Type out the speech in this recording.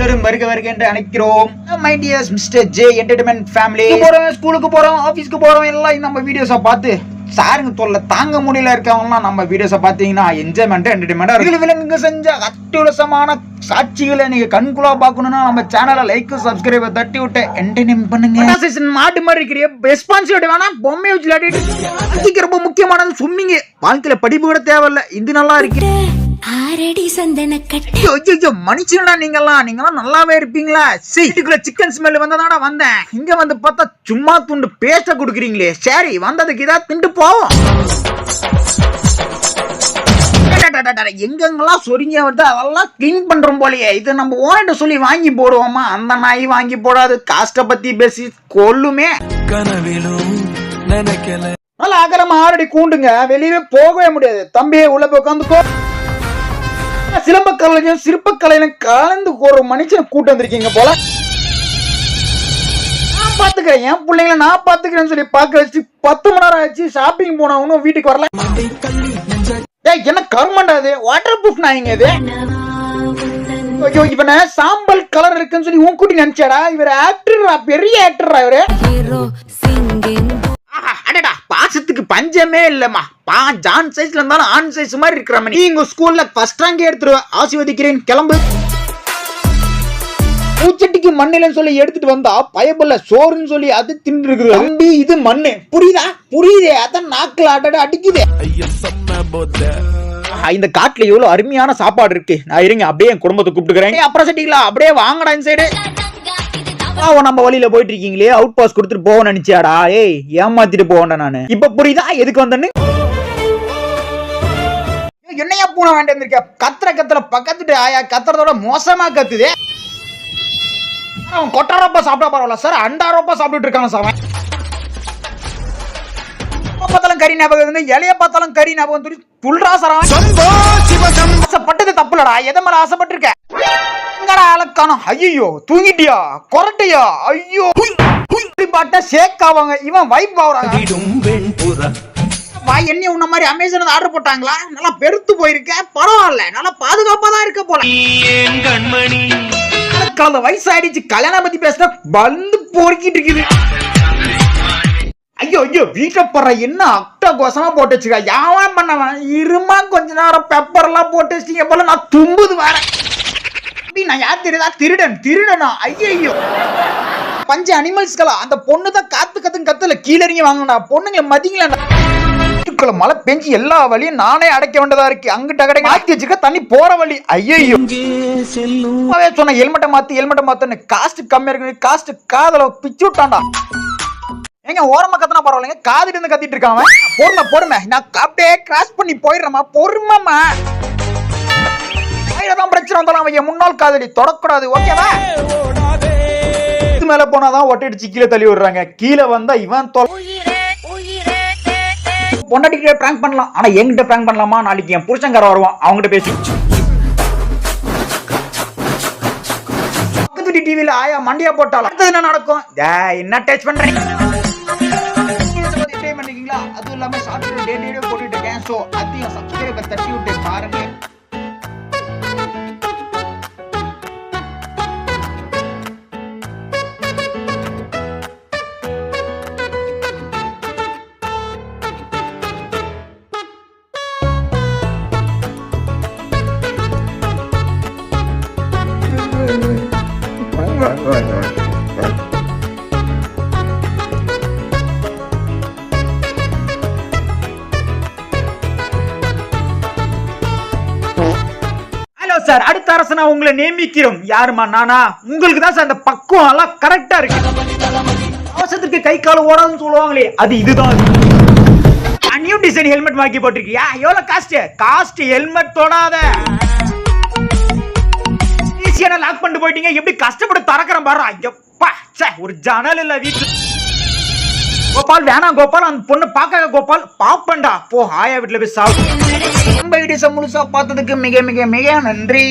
அனைவரும் வருக என்று அழைக்கிறோம். My tears mister J entertainment family. போறோம், ஸ்கூலுக்கு போறோம், ஆபீஸ்க்கு போறோம், எல்லாம் நம்ம வீடியோஸை பார்த்து சாருங்க தொல்லை தாங்க முடியல இருக்கவங்கலாம் நம்ம வீடியோஸை பார்த்தீங்கன்னா என்ஜாய்மெண்ட் என்டர்டைன்மெண்ட் விலங்குங்க செஞ்ச அத்தியுலசமான சாட்சிகளை நீங்க கண்குள்ளா பார்க்கணும்னா நம்ம சேனலை லைக் சப்ஸ்கிரைப் தட்டி விட்டு என்டர்டைன்மெண்ட் பண்ணுங்க. மாட்டு மாதிரி இருக்கிற ரெஸ்பான்சிபிலிட்டி வேணாம், பொம்மை வச்சு விளையாடிட்டு ரொம்ப முக்கியமானது சும்மிங்க. வாழ்க்கையில படிப்பு கூட தேவையில்லை, இது நல்லா இருக்கு. மனுஷனா நீங்கெல்லாம் நல்லாவே இருப்பீங்களா? சீட்டுக்குள்ள சிக்கன் ஸ்மெல் வந்ததாடா வந்தேன். இங்க வந்து பார்த்தா சும்மா துண்டு பேஸ்ட குடுக்குறீங்களே. சரி, வந்ததுக்கு இதா திண்டு போவோம். எங்கெங்கெல்லாம் சொரிங்க வருது அதெல்லாம் கிளீன் பண்றோம் போலயே. இது நம்ம ஓனர்ட்ட சொல்லி வாங்கி போடுவோமா? அந்த நாய் வாங்கி போடாது, காஸ்ட பத்தி பேசி கொல்லுமே. நல்லா அகரமா ஆறடி கூண்டுங்க, வெளியவே போகவே முடியாது. தம்பியே உள்ள போய் உட்காந்துக்கோ. சிலம்பக்கலையும் சிற்பக்கலையும் கலந்து ஒரு மனுஷனை கூட்டு வந்திருக்கீங்க போல. நான் பாத்துக்கிறேன், என் பிள்ளைங்களை நான் பாத்துக்கிறேன்னு சொல்லி பாக்க வச்சு 10 மணி நேரம் ஆச்சு. ஷாப்பிங் போனவனும் வீட்டுக்கு வரல. என்ன கருமண்டாது? வாட்டர் ப்ரூஃப் நாய்ங்க இது. இவன சாம்பல் கலர் இருக்குன்னு சொல்லி உன் கூட்டி நினைச்சாடா? இவர் ஆக்டரா, பெரிய ஆக்டரா இவரு. அடடா, பாசத்துக்கு பஞ்சமே இல்லம்மா. ஜான் சைஸ்ல இருந்தாலும் ஆன் சைஸ் மாதிரி இருக்கிற மாதிரி. நீங்க ஸ்கூல்ல ஃபர்ஸ்ட் ரேங்க் எடுத்துருவ, ஆசீர்வதிக்கிறேன், கிளம்பு. பூச்சட்டிக்கு மண்ணிலன்னு சொல்லி எடுத்துட்டு வந்தா பயபல்ல சோறுன்னு சொல்லி அது தின்னு இருக்குது. தம்பி, இது மண்ணு, புரியுதா? புரியுதே, அதான் நாக்குல அடட அடிக்குது. இந்த காட்டுல எவ்வளவு அருமையான சாப்பாடு இருக்கு. நான் இருங்க அப்படியே என் குடும்பத்தை கூப்பிட்டுக்கிறேன். அப்புறம் சட்டிங்களா அப்படியே வாங்கடா இந்த சைடு. நம்ம வழியில போயிட்டு இருக்கீங்களே, அவுட் பாஸ் கொடுத்துட்டு போக நினைச்சாடா? ஏய், ஏமாத்திட்டு போவேன்டா நானு. இப்ப புரியுதா எதுக்கு வந்தேன்னு? என்னையா பூனை வேண்டிய இருக்க? கத்துற பக்கத்துட்டு ஆயா கத்துறதோட மோசமா கத்துது. அவன் கொட்டாரப்பா சாப்பிட்டா பரவாயில்ல சார், அண்டாரப்பா சாப்பிட்டு இருக்காங்க சார். பார்த்தாலும் கறி ஞாபகம், இலைய பார்த்தாலும் கறி ஞாபகம். துல்றா சார், ஆசைப்பட்டது தப்புலடா. எதை மேல ஆசைப்பட்டிருக்க? ஐயோ, தூங்கிட்டியா? கொரட்டையா? ஐயோ, பாட்ட ஷேக் ஆவாங்க. இவன் வைப் ஆகுறாங்க. என்ன உன்ன மாதிரி அமேசான் ஆர்டர் போட்டாங்களா? நல்லா பெருத்து போயிருக்க, பரவாயில்ல, நல்லா பாதுகாப்பா தான் இருக்க போல. வயசாயிடுச்சு, கல்யாணம் பத்தி பேசுற பந்து பொறுக்கிட்டு இருக்குது. ஐயோ ஐயோ, வீட்டுல போற என்ன அக்டா கோசமா போட்டு வச்சுக்க. யாவன் பண்ணவன் இருமா, கொஞ்ச நேரம் பெப்பர் எல்லாம் போட்டு வச்சிங்க போல. நான் தும்புது வேற. நான் யார் தெரியுதா? திருடனா? ஐயோ, பஞ்ச அனிமல்ஸ்களா? அந்த பொண்ணு தான் கத்துல கீழே இறங்கி வாங்கினா. பொண்ணுங்களை மதிங்களா? மழை பெஞ்சு எல்லா வழியும் நானே அடைக்க வேண்டியதா இருக்கு. அங்கிட்ட கடை மாத்தி வச்சுக்க, தண்ணி போற வழி. ஐயோ, சொன்ன ஹெல்மெட்டை மாத்து. காஸ்ட் கம்மியா இருக்கு, காஸ்ட் காதல பிச்சு விட்டான்டா. எங்க ஓரமா கத்தனா பரவாயில்லைங்க, காதிட்டு இருந்து கத்திட்டு இருக்கான். பொறுமை, நான் அப்படியே கிராஸ் பண்ணி போயிடுறேமா. பொறுமைமா, பிரச்சனை வந்தாலும் அவன் முன்னாள் காதலி தொடக்கூடாது, ஓகேவா? மேல போனாதான் ஒட்டடிச்சு கீழே தள்ளி விடுறாங்க. கீழே வந்தா இவன் பொண்டாட்டிக்கிட்டே பிராங்க் பண்ணலாம், ஆனா என்கிட்ட பிராங்க் பண்ணலாமா? நாளைக்கு என் புருஷங்கார வருவான், அவங்ககிட்ட பேசி பக்கத்து டிவில ஆயா மண்டியா போட்டாலும் அடுத்தது என்ன நடக்கும்? என்ன டச் பண்றீங்க? அதுவும் இல்லாம ஷார்ட் டே போட்டுட்டு இருக்கேன். சோ அதையும் சப்ஸ்கிரைபர் தட்டி விட்டு பாருங்க. சார், அடுத்த அரசனா உங்களை நியமிக்கிறோம். யாருமா? நானா? உங்களுக்கு தான் சார் அந்த பக்குவம் எல்லாம் கரெக்டா இருக்கு. அவசரத்துக்கு கை கால ஓடாதுன்னு சொல்லுவாங்களே, அது இதுதான். நியூ டிசைன் ஹெல்மெட் வாங்கி போட்டிருக்கியா? எவ்வளவு காஸ்ட்? ஹெல்மெட் தொடாத. ஈஸியான லாக் பண்ணிட்டு போயிட்டீங்க. எப்படி கஷ்டப்பட்டு திறக்கிறேன் பாரு. ஐயப்பா, ஒரு ஜன்னல் இல்ல வீட்டுல. கோபால் வேணாம், கோபால் அந்த பொண்ணு பாக்க. கோபால் பாப்பண்டா, போ ஆயா வீட்டுல போய் சாப்பிடு. நம்ம வீடியோஸை முழுசா பார்த்ததுக்கு மிக மிக மிக நன்றி.